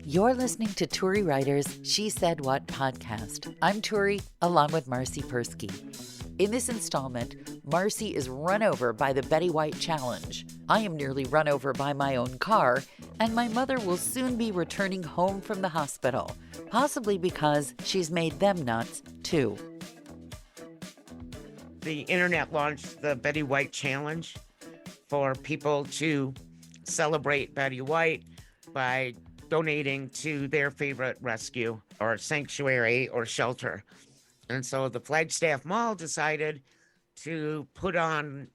You're listening to Turi Ryder's She Said What podcast. I'm Turi, along with Marci Persky. In this installment, Marci is run over by the Betty White challenge. I am nearly run over by my own car, and my mother will soon be returning home from the hospital, possibly because she's made them nuts too. The internet launched the Betty White challenge for people to celebrate Betty White by donating to their favorite rescue or sanctuary or shelter. And so the Flagstaff Mall decided to put on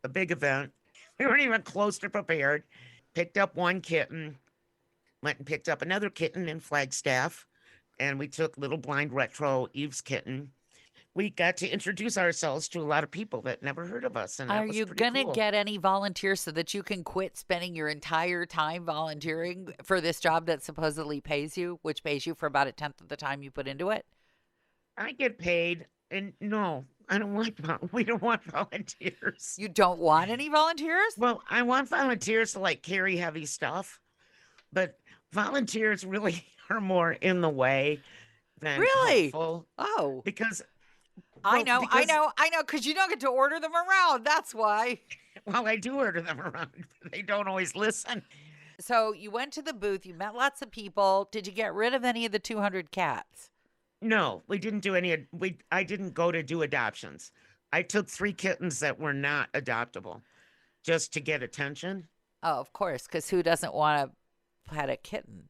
a big event. We weren't even close to prepared. Picked up one kitten, went and picked up another kitten in Flagstaff, and we took little blind retro Eve's kitten. We got to introduce ourselves to a lot of people that never heard of us. And Are you going to get any volunteers so that you can quit spending your entire time volunteering for this job that supposedly pays you, which pays you for about a tenth of the time you put into it? I get paid, and no, I don't want. We don't want volunteers. You don't want any volunteers? Well, I want volunteers to carry heavy stuff, but volunteers really are more in the way than helpful. Oh, because. I know, because you don't get to order them around. That's why. Well, I do order them around. They don't always listen. So you went to the booth. You met lots of people. Did you get rid of any of the 200 cats? No, we didn't do any. I didn't go to do adoptions. I took 3 kittens that were not adoptable just to get attention. Oh, of course, because who doesn't want to pet a kitten?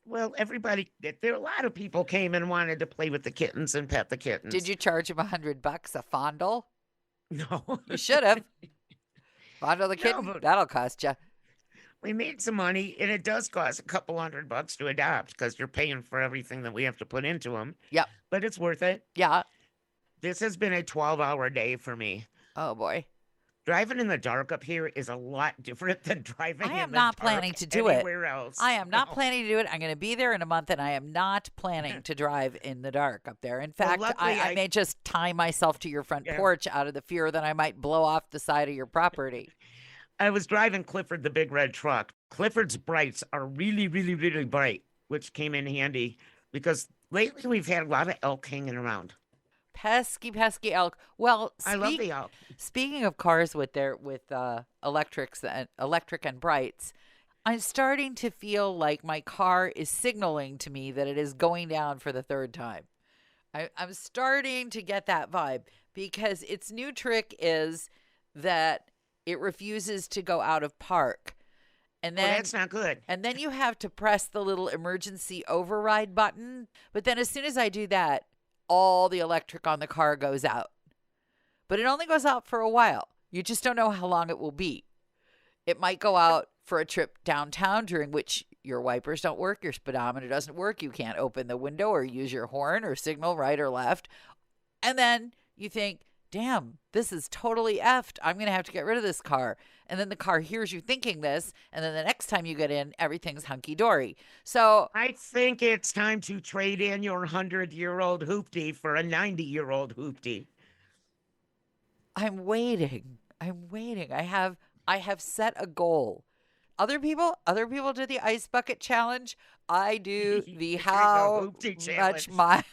Well, there are a lot of people came and wanted to play with the kittens and pet the kittens. Did you charge them $100 a fondle? No. You should have. Fondle the kitten? No, that'll cost you. We made some money, and it does cost a couple $100 to adopt because you're paying for everything that we have to put into them. Yep. But it's worth it. Yeah. This has been a 12-hour day for me. Oh, boy. Driving in the dark up here is a lot different than driving in the dark. I am not planning to do it anywhere else. I am not planning to do it. I'm going to be there in a month, and I am not planning to drive in the dark up there. In fact, I may just tie myself to your front porch out of the fear that I might blow off the side of your property. I was driving Clifford, the big red truck. Clifford's brights are really, really, really bright, which came in handy because lately we've had a lot of elk hanging around. Pesky elk. Well, I love the elk. Speaking of cars with electric and brights, I'm starting to feel like my car is signaling to me that it is going down for the third time. I'm starting to get that vibe because its new trick is that it refuses to go out of park. And then, that's not good. And then you have to press the little emergency override button. But then as soon as I do that, all the electric on the car goes out. But it only goes out for a while. You just don't know how long it will be. It might go out for a trip downtown during which your wipers don't work, your speedometer doesn't work, you can't open the window or use your horn or signal right or left. And then you think, damn, this is totally effed. I'm going to have to get rid of this car. And then the car hears you thinking this, and then the next time you get in, everything's hunky-dory. So I think it's time to trade in your 100-year-old hoopty for a 90-year-old hoopty. I'm waiting. I have set a goal. Other people do the ice bucket challenge. I do the how much my...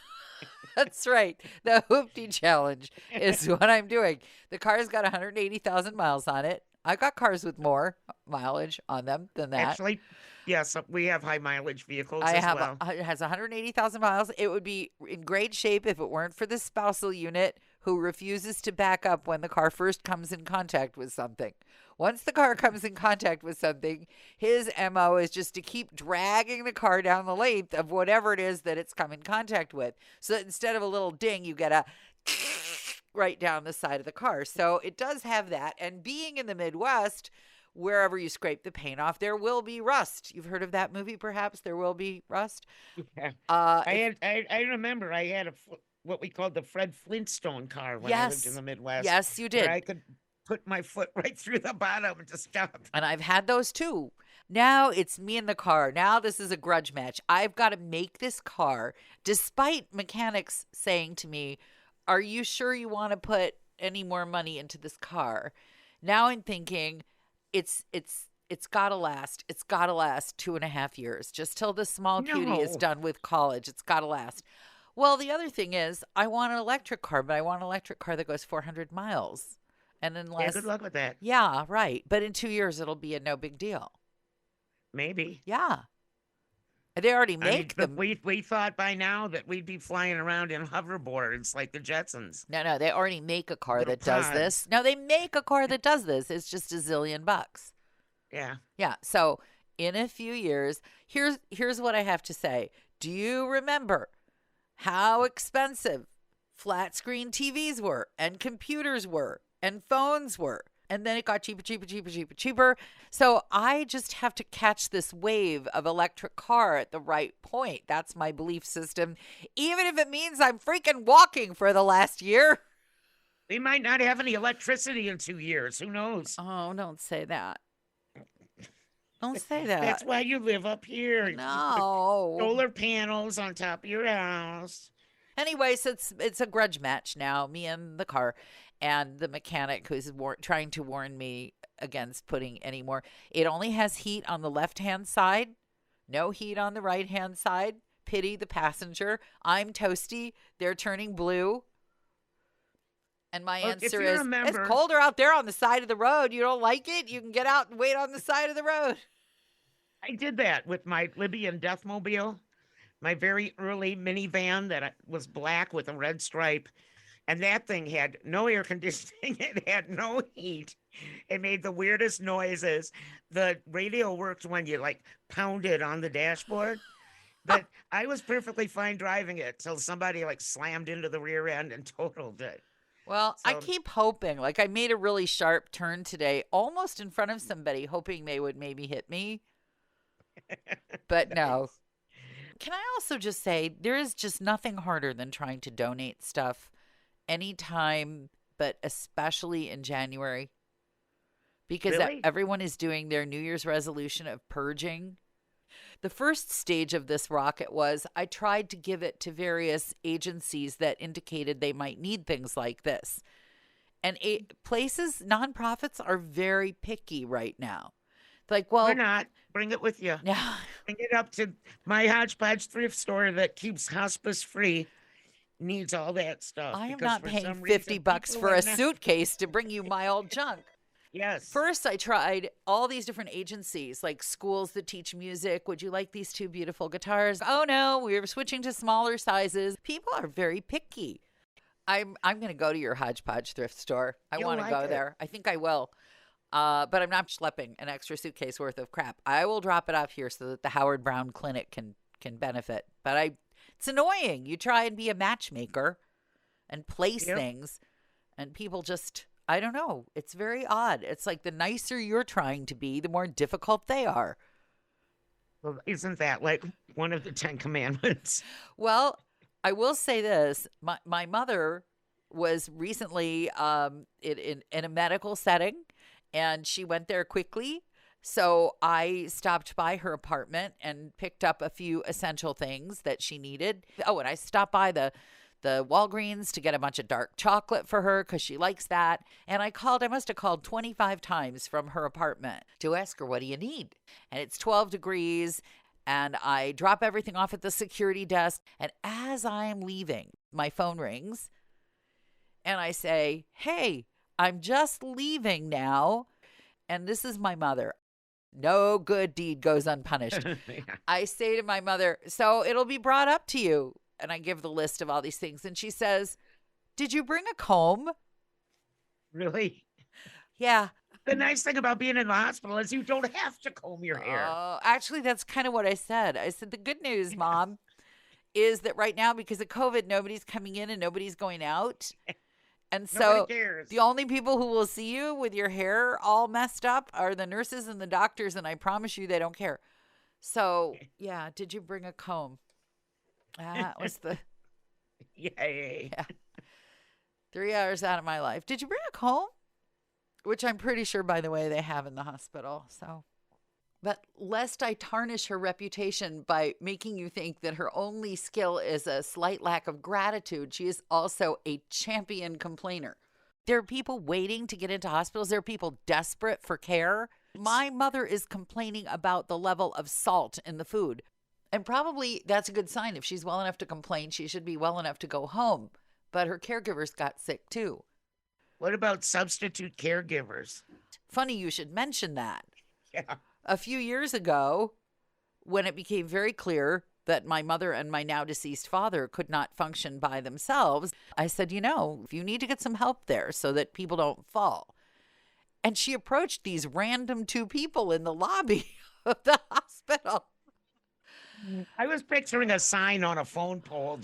That's right. The hoopty challenge is what I'm doing. The car's got 180,000 miles on it. I've got cars with more mileage on them than that. Actually, yes, we have high mileage vehicles as well. It has 180,000 miles. It would be in great shape if it weren't for the spousal unit who refuses to back up when the car first comes in contact with something. Once the car comes in contact with something, his MO is just to keep dragging the car down the length of whatever it is that it's come in contact with. So that instead of a little ding, you get a right down the side of the car. So it does have that. And being in the Midwest, wherever you scrape the paint off, there will be rust. You've heard of that movie, perhaps? There Will Be Rust? Yeah. I remember I had what we called the Fred Flintstone car when I lived in the Midwest. Yes, you did. Where I could put my foot right through the bottom and just stop. And I've had those too. Now it's me in the car. Now this is a grudge match. I've got to make this car, despite mechanics saying to me, are you sure you want to put any more money into this car? Now I'm thinking it's it's got to last. It's got to last 2.5 years, just till the small cutie is No. done with college. It's got to last. Well, the other thing is, I want an electric car, but I want an electric car that goes 400 miles. And Yeah, good unless, luck with that. yeah, right. But in 2 years, it'll be a no big deal. Maybe. Yeah. They already I mean, make them. we thought by now that we'd be flying around in hoverboards like the Jetsons. No, they already make a car Little that does pods. this. No, they make a car that does this. It's just a zillion bucks. Yeah. Yeah. So in a few years, here's what I have to say. Do you remember how expensive flat screen TVs were and computers were and phones were? And then it got cheaper, cheaper, cheaper, cheaper, cheaper. So I just have to catch this wave of electric car at the right point. That's my belief system, even if it means I'm freaking walking for the last year. We might not have any electricity in 2 years. Who knows? Oh, don't say that. Don't say that. That's why you live up here. No. Solar panels on top of your house. Anyway, so it's a grudge match now, me and the car and the mechanic who's trying to warn me against putting any more. It only has heat on the left-hand side, no heat on the right-hand side. Pity the passenger. I'm toasty. They're turning blue. And my answer is, it's colder out there on the side of the road. You don't like it? You can get out and wait on the side of the road. I did that with my Libyan Deathmobile, my very early minivan that was black with a red stripe. And that thing had no air conditioning. It had no heat. It made the weirdest noises. The radio worked when you like pounded on the dashboard. But I was perfectly fine driving it till somebody like slammed into the rear end and totaled it. Well, I keep hoping. Like I made a really sharp turn today, almost in front of somebody, hoping they would maybe hit me. But no. Can I also just say there is just nothing harder than trying to donate stuff anytime, but especially in January, because Really? everyone is doing their New Year's resolution of purging. The first stage of this rocket was I tried to give it to various agencies that indicated they might need things like this. And places, nonprofits are very picky right now. Like, well, we're not. Bring it with you. Yeah. Bring it up to my hodgepodge thrift store that keeps hospice free. Needs all that stuff. I am not paying $50 for a suitcase to bring you my old junk. Yes. First, I tried all these different agencies, like schools that teach music. Would you like these two beautiful guitars? Oh, no, we're switching to smaller sizes. People are very picky. I'm going to go to your hodgepodge thrift store. I want to go there. I think I will. But I'm not schlepping an extra suitcase worth of crap. I will drop it off here so that the Howard Brown Clinic can benefit. But it's annoying. You try and be a matchmaker and place things, and people just... I don't know. It's very odd. It's like the nicer you're trying to be, the more difficult they are. Well, isn't that like one of the 10 Commandments? Well, I will say this. My mother was recently in a medical setting, and she went there quickly. So I stopped by her apartment and picked up a few essential things that she needed. Oh, and I stopped by the Walgreens to get a bunch of dark chocolate for her because she likes that. And I must have called 25 times from her apartment to ask her, what do you need? And it's 12 degrees. And I drop everything off at the security desk. And as I'm leaving, my phone rings. And I say, hey, I'm just leaving now. And this is my mother. No good deed goes unpunished. I say to my mother, so it'll be brought up to you. And I give the list of all these things. And she says, did you bring a comb? Really? Yeah. The nice thing about being in the hospital is you don't have to comb your hair. Actually, that's kind of what I said. I said, the good news, Mom, is that right now, because of COVID, nobody's coming in and nobody's going out. And so the only people who will see you with your hair all messed up are the nurses and the doctors. And I promise you they don't care. So, yeah, did you bring a comb? That was the... Yay. Yeah. 3 hours out of my life. Did you bring a comb? Which I'm pretty sure, by the way, they have in the hospital. So, but lest I tarnish her reputation by making you think that her only skill is a slight lack of gratitude, she is also a champion complainer. There are people waiting to get into hospitals. There are people desperate for care. My mother is complaining about the level of salt in the food. And probably that's a good sign. If she's well enough to complain, she should be well enough to go home. But her caregivers got sick too. What about substitute caregivers? Funny you should mention that. Yeah. A few years ago, when it became very clear that my mother and my now deceased father could not function by themselves, I said, you need to get some help there so that people don't fall. And she approached these random two people in the lobby of the hospital. I was picturing a sign on a phone pole.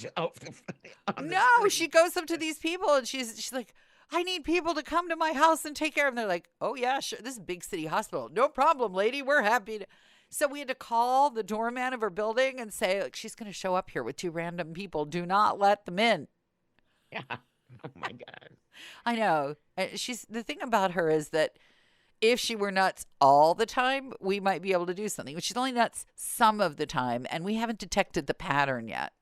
No, she goes up to these people and she's like, I need people to come to my house and take care of them. They're like, oh, yeah, sure. This is a big city hospital. No problem, lady. We're happy to. So we had to call the doorman of her building and say, like, she's going to show up here with two random people. Do not let them in. Yeah. Oh, my God. I know. The thing about her is that if she were nuts all the time, we might be able to do something. But she's only nuts some of the time, and we haven't detected the pattern yet.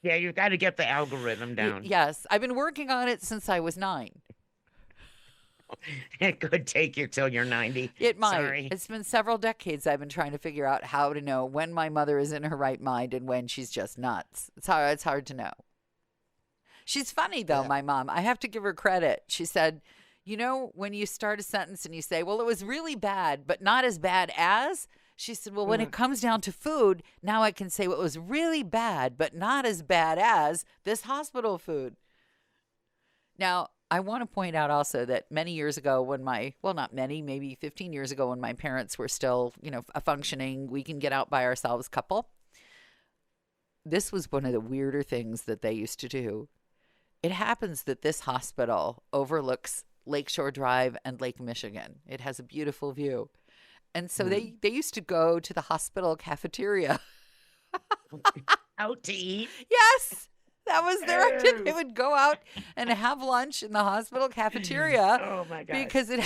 Yeah, you've got to get the algorithm down. Yes. I've been working on it since I was 9. It could take you till you're 90. It might. Sorry. It's been several decades I've been trying to figure out how to know when my mother is in her right mind and when she's just nuts. It's hard to know. She's funny, though, my mom. I have to give her credit. She said, when you start a sentence and you say, well, it was really bad, but not as bad as, she said, well, when it comes down to food, now I can say, well, it was really bad, but not as bad as this hospital food. Now, I want to point out also that many years ago when not many, maybe 15 years ago when my parents were still, a functioning, we can get out by ourselves couple, this was one of the weirder things that they used to do. It happens that this hospital overlooks Lakeshore Drive and Lake Michigan. It has a beautiful view. And so they used to go to the hospital cafeteria. Out to eat? Yes. That was their idea. They would go out and have lunch in the hospital cafeteria. Oh, my God. Because it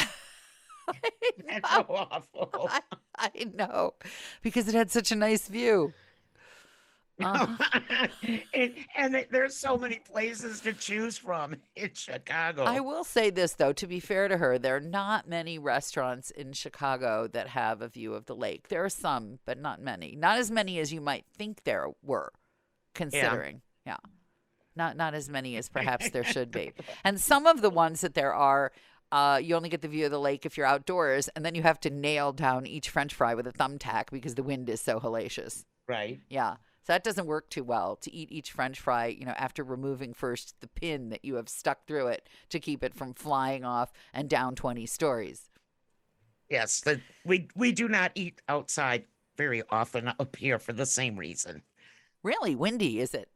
That's so awful. I know. Because it had such a nice view. And there's so many places to choose from in Chicago. I will say this, though, to be fair to her, there are not many restaurants in Chicago that have a view of the lake. There are some, but not many. Not as many as you might think there were, considering. Yeah. Not as many as perhaps there should be. And some of the ones that there are, you only get the view of the lake if you're outdoors, and then you have to nail down each French fry with a thumbtack because the wind is so hellacious. Right. Yeah. So that doesn't work too well to eat each French fry, after removing first the pin that you have stuck through it to keep it from flying off and down 20 stories. Yes. We do not eat outside very often up here for the same reason. Really? Windy, is it?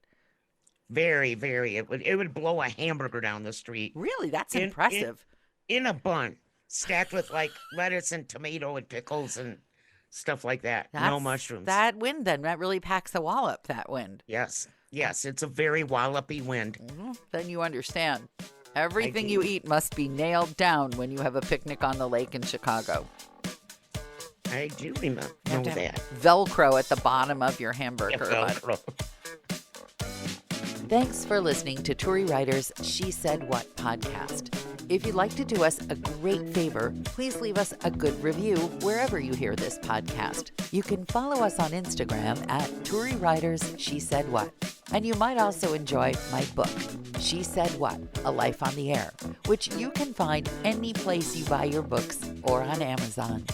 Very, very. It would blow a hamburger down the street. Really? That's impressive. In a bun, stacked with like lettuce and tomato and pickles and stuff like that. No mushrooms. That wind then, that really packs a wallop, that wind. Yes. Yes, it's a very wallopy wind. Mm-hmm. Then you understand. Everything you eat must be nailed down when you have a picnic on the lake in Chicago. I do know that. Velcro at the bottom of your hamburger. Velcro. Thanks for listening to Turi Ryder's She Said What podcast. If you'd like to do us a great favor, please leave us a good review wherever you hear this podcast. You can follow us on Instagram at Turi Ryder's She Said What. And you might also enjoy my book, She Said What? A Life on the Air, which you can find any place you buy your books or on Amazon.